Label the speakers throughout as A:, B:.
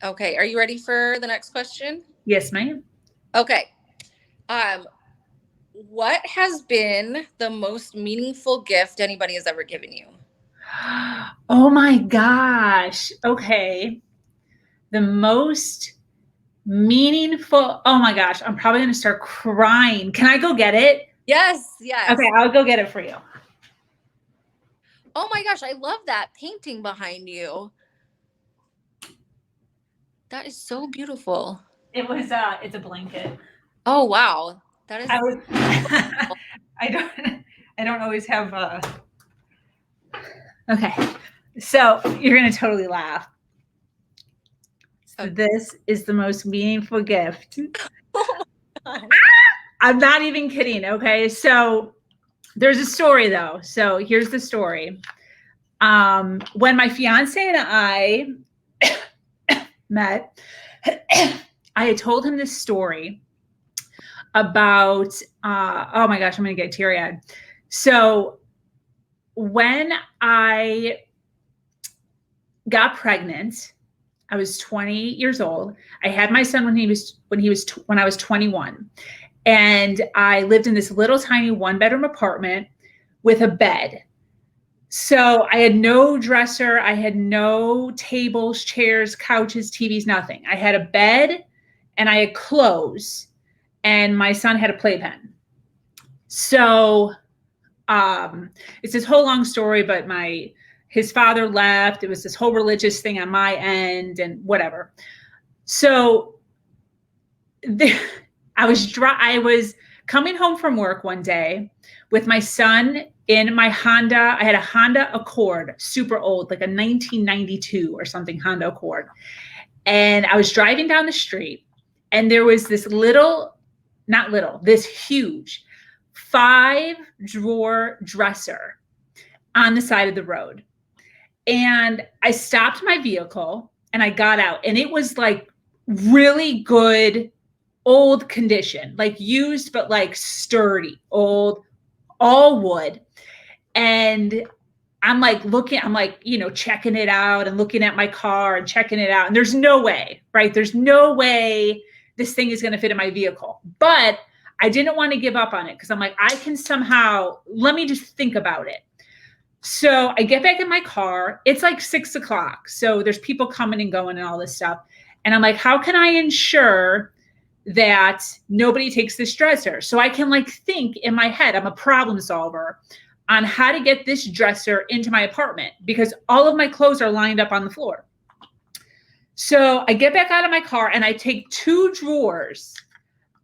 A: Okay. Are you ready for the next question?
B: Yes, ma'am.
A: Okay. What has been the most meaningful gift anybody has ever given you?
B: Oh my gosh. Okay. The most meaningful. Oh my gosh. I'm probably going to start crying. Can I go get it?
A: Yes, yes.
B: Okay, I'll go get it for you.
A: Oh my gosh, I love that painting behind you. That is so beautiful.
B: It's a blanket.
A: Oh wow. That is
B: I was I don't always have okay. So you're gonna totally laugh. So this is the most meaningful gift.
A: Oh my God.
B: I'm not even kidding. Okay. So there's a story though. So here's the story. When my fiance and I met, I had told him this story about, oh my gosh, I'm going to get teary eyed. So when I got pregnant, I was 20 years old. I had my son when I was 21. And I lived in this little tiny 1-bedroom apartment with a bed. So I had no dresser, I had no tables, chairs, couches, TVs, nothing. I had a bed and I had clothes, and my son had a playpen. So it's this whole long story, but his father left. It was this whole religious thing on my end and whatever. So I was coming home from work one day with my son in my Honda. I had a Honda Accord, super old, like a 1992 or something Honda Accord. And I was driving down the street, and there was this this huge 5-drawer dresser on the side of the road. And I stopped my vehicle and I got out, and it was like really good old condition, like used, but like sturdy, old, all wood. And I'm like, checking it out and looking at my car and checking it out. And there's no way, right? There's no way this thing is going to fit in my vehicle. But I didn't want to give up on it because I'm like, I can somehow, let me just think about it. So I get back in my car. It's like 6 o'clock. So there's people coming and going and all this stuff. And I'm like, how can I ensure that nobody takes this dresser? So I can like think in my head, I'm a problem solver on how to get this dresser into my apartment because all of my clothes are lined up on the floor. So I get back out of my car and I take 2 drawers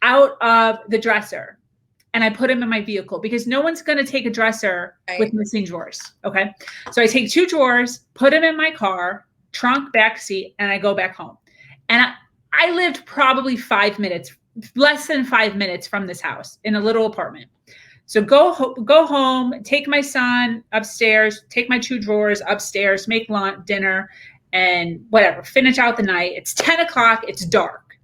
B: out of the dresser and I put them in my vehicle because no one's going to take a dresser with missing drawers. Okay. So I take 2 drawers, put them in my car, trunk, back seat, and I go back home. And I lived probably 5 minutes, less than 5 minutes from this house in a little apartment. So go home, take my son upstairs, take my 2 drawers upstairs, make lunch, dinner, and whatever, finish out the night. It's 10 o'clock. It's dark.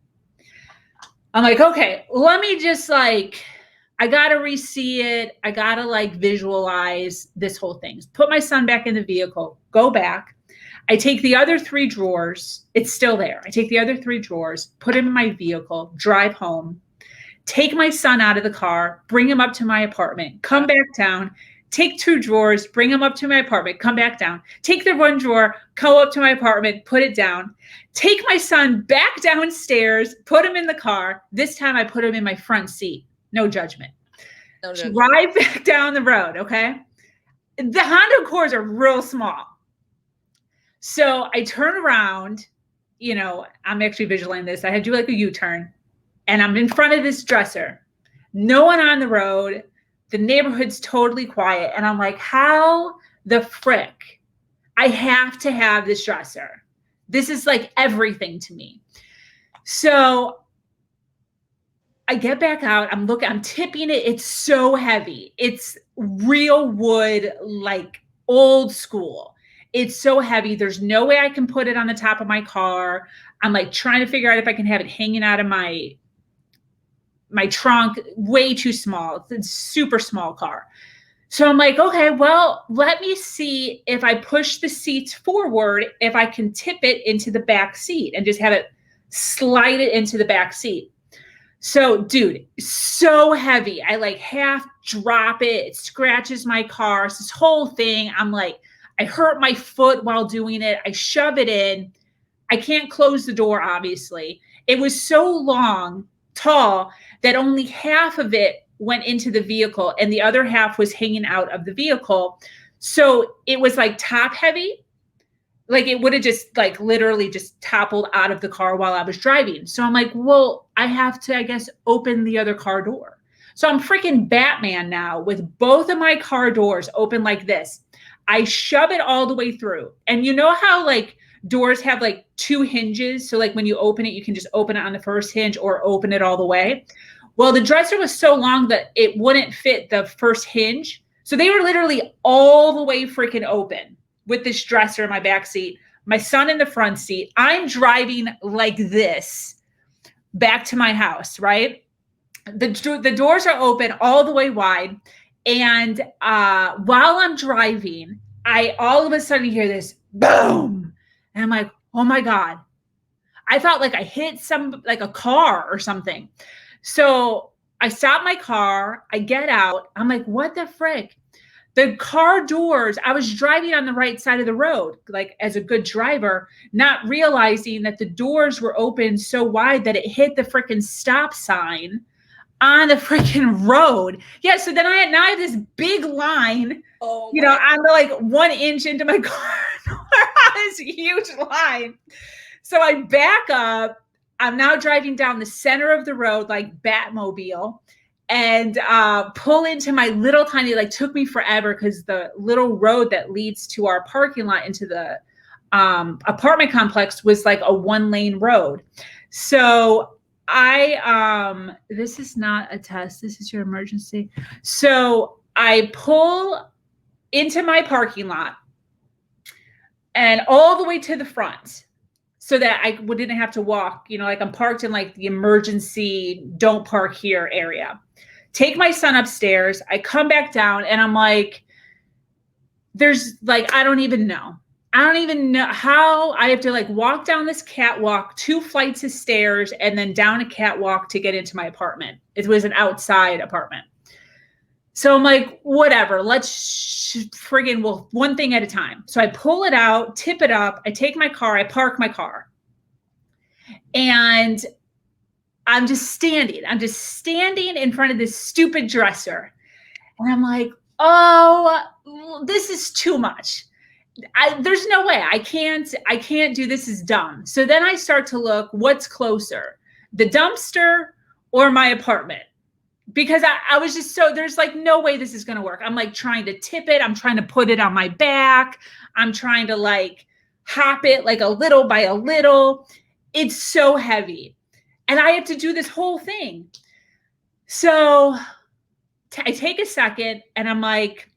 B: I'm like, okay, let me just I got to re-see it. I got to visualize this whole thing. Put my son back in the vehicle, go back. I take the other 3 drawers. It's still there. I take the other 3 drawers, put him in my vehicle, drive home, take my son out of the car, bring him up to my apartment, come back down, take 2 drawers, bring him up to my apartment, come back down, take the 1 drawer, go up to my apartment, put it down, take my son back downstairs, put him in the car. This time I put him in my front seat. No judgment. No judgment. Drive back down the road, okay? The Honda Accords are real small. So I turn around, I'm actually visualizing this. I had to do like a U-turn. And I'm in front of this dresser, no one on the road. The neighborhood's totally quiet. And I'm like, how the frick? I have to have this dresser. This is like everything to me. So I get back out. I'm tipping it. It's so heavy. It's real wood, like old school. It's so heavy. There's no way I can put it on the top of my car. I'm like trying to figure out if I can have it hanging out of my trunk, way too small. It's a super small car. So I'm like, okay, well, let me see if I push the seats forward, if I can tip it into the back seat and just have it slide it into the back seat. So, dude, so heavy. I like half drop it. It scratches my car. It's this whole thing. I'm like, I hurt my foot while doing it. I shove it in. I can't close the door, obviously. It was so long, tall, that only half of it went into the vehicle and the other half was hanging out of the vehicle. So it was like top heavy. Like it would have just like literally just toppled out of the car while I was driving. So I'm like, well, I have to, I guess, open the other car door. So I'm freaking Batman now with both of my car doors open like this. I shove it all the way through. And you know how like doors have like two hinges? So like when you open it, you can just open it on the first hinge or open it all the way. Well, the dresser was so long that it wouldn't fit the first hinge. So they were literally all the way freaking open with this dresser in my back seat, my son in the front seat. I'm driving like this back to my house, right? The doors are open all the way wide. And while I'm driving, I all of a sudden hear this boom. And I'm like, oh my God. I thought like I hit like a car or something. So I stop my car, I get out. I'm like, what the frick? The car doors, I was driving on the right side of the road, like as a good driver, not realizing that the doors were open so wide that it hit the freaking stop sign on the freaking road. Yeah, so then I have this big line, I'm like 1 inch into my car, this huge line. So I back up. I'm now driving down the center of the road like Batmobile and pull into my little tiny, like took me forever because the little road that leads to our parking lot into the apartment complex was like a 1-lane road. So this is not a test. This is your emergency. So I pull into my parking lot and all the way to the front so that I didn't have to walk, like I'm parked in like the emergency don't park here area. Take my son upstairs. I come back down and I'm like, there's like, I don't even know how I have to like walk down this catwalk, 2 flights of stairs, and then down a catwalk to get into my apartment. It was an outside apartment. So I'm like, whatever, let's one thing at a time. So I pull it out, tip it up. I take my car, I park my car. And I'm just standing in front of this stupid dresser. And I'm like, oh, this is too much. There's no way I can't do this. Is dumb. So then I start to look what's closer, the dumpster or my apartment, because I was just there's like no way this is going to work. I'm like trying to tip it. I'm trying to put it on my back. I'm trying to like hop it like a little by a little. It's so heavy. And I have to do this whole thing. So I take a second and I'm like,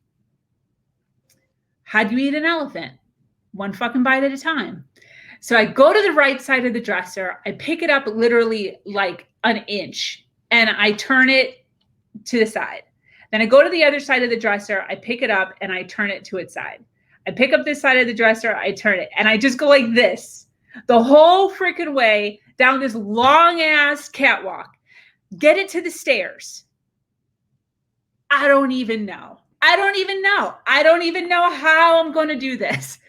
B: how do you eat an elephant? One fucking bite at a time. So I go to the right side of the dresser. I pick it up literally like an inch and I turn it to the side. Then I go to the other side of the dresser. I pick it up and I turn it to its side. I pick up this side of the dresser. I turn it and I just go like this the whole freaking way down this long ass catwalk, get it to the stairs. I don't even know how I'm going to do this.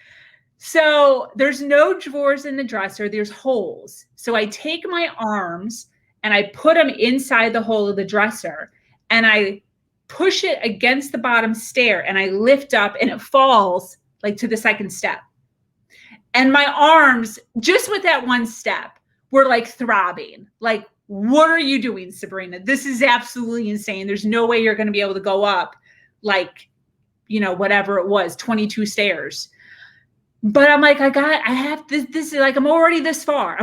B: So there's no drawers in the dresser. There's holes. So I take my arms and I put them inside the hole of the dresser and I push it against the bottom stair and I lift up and it falls like to the second step. And my arms, just with that one step, were like throbbing. Like, what are you doing, Sabrina? This is absolutely insane. There's no way you're going to be able to go up like, whatever it was, 22 stairs. But I'm like, I have this is like, I'm already this far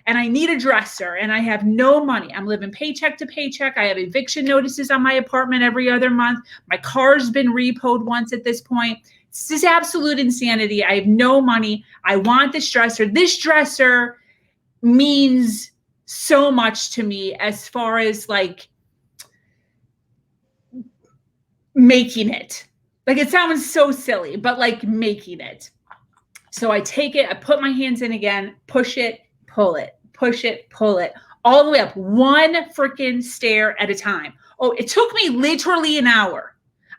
B: and I need a dresser and I have no money. I'm living paycheck to paycheck. I have eviction notices on my apartment every other month. My car's been repoed once at this point. This is absolute insanity. I have no money. I want this dresser. This dresser means so much to me as far as like, making it. Like, it sounds so silly, but like making it. So I take it, I put my hands in again, push it, pull it, push it, pull it, all the way up, one freaking stair at a time. Oh, it took me literally an hour.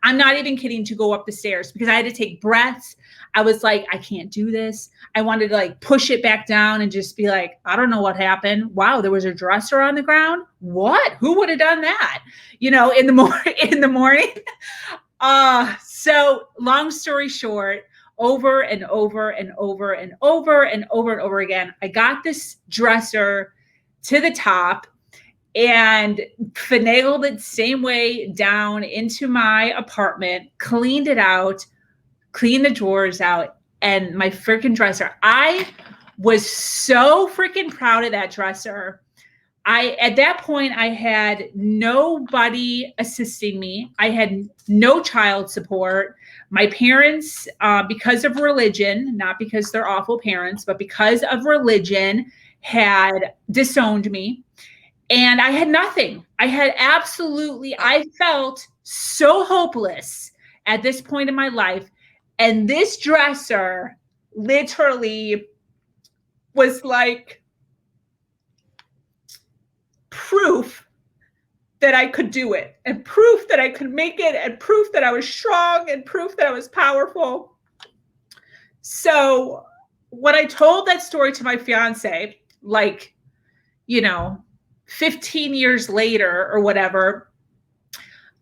B: I'm not even kidding, to go up the stairs, because I had to take breaths. I was like, I can't do this. I wanted to like push it back down and just be like, I don't know what happened. Wow, there was a dresser on the ground. What? Who would have done that? You know, in the morning. So long story short, over and over and over and over and over and over again, I got this dresser to the top and finagled it same way down into my apartment, cleaned it out, cleaned the drawers out, and my freaking dresser. I was so freaking proud of that dresser. At that point, I had nobody assisting me. I had no child support. My parents, because of religion, not because they're awful parents, but because of religion, had disowned me. And I had nothing. I felt so hopeless at this point in my life. And this dresser literally was like proof that I could do it, and proof that I could make it, and proof that I was strong, and proof that I was powerful. So when I told that story to my fiance, like, 15 years later or whatever,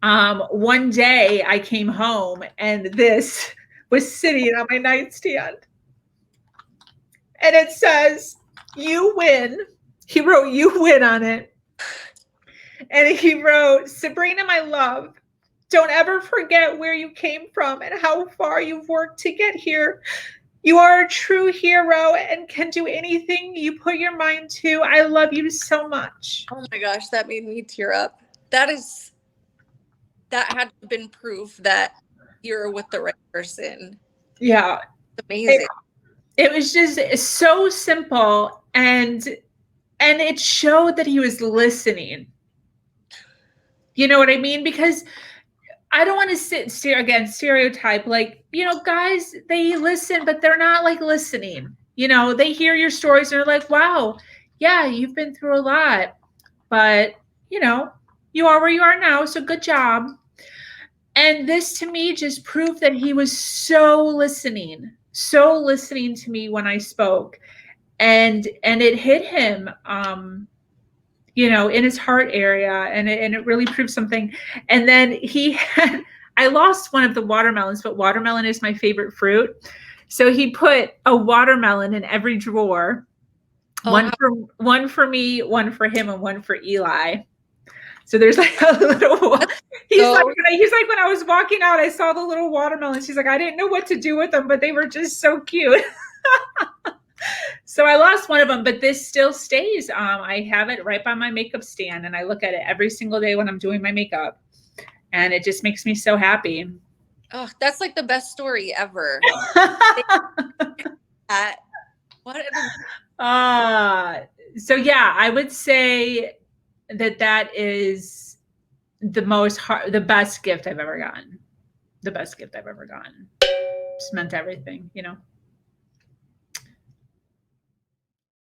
B: one day I came home and this was sitting on my nightstand. And it says, "You win." He wrote "You win" on it. And he wrote, "Sabrina, my love, don't ever forget where you came from and how far you've worked to get here. You are a true hero and can do anything you put your mind to. I love you so much."
A: Oh my gosh, that made me tear up. That had to have been proof that you're with the right person.
B: Yeah.
A: It's amazing.
B: It was just so simple, and it showed that he was listening. You know what I mean? Because I don't want to stereotype, like, guys, they listen, but they're not like listening. They hear your stories and they're like, wow, yeah, you've been through a lot, but you are where you are now. So good job. And this to me just proved that he was so listening to me when I spoke, and it hit him, in his heart area, and it really proved something. And then I lost one of the watermelons, but watermelon is my favorite fruit. So he put a watermelon in every drawer, one for me, one for him, and one for Eli. So there's like a little, he's like, when I was walking out, I saw the little watermelons. He's like, I didn't know what to do with them, but they were just so cute. So I lost one of them, but this still stays. I have it right by my makeup stand, and I look at it every single day when I'm doing my makeup, and it just makes me so happy.
A: Oh, that's like the best story ever.
B: So yeah, I would say that is the best gift I've ever gotten. The best gift I've ever gotten. Just meant everything,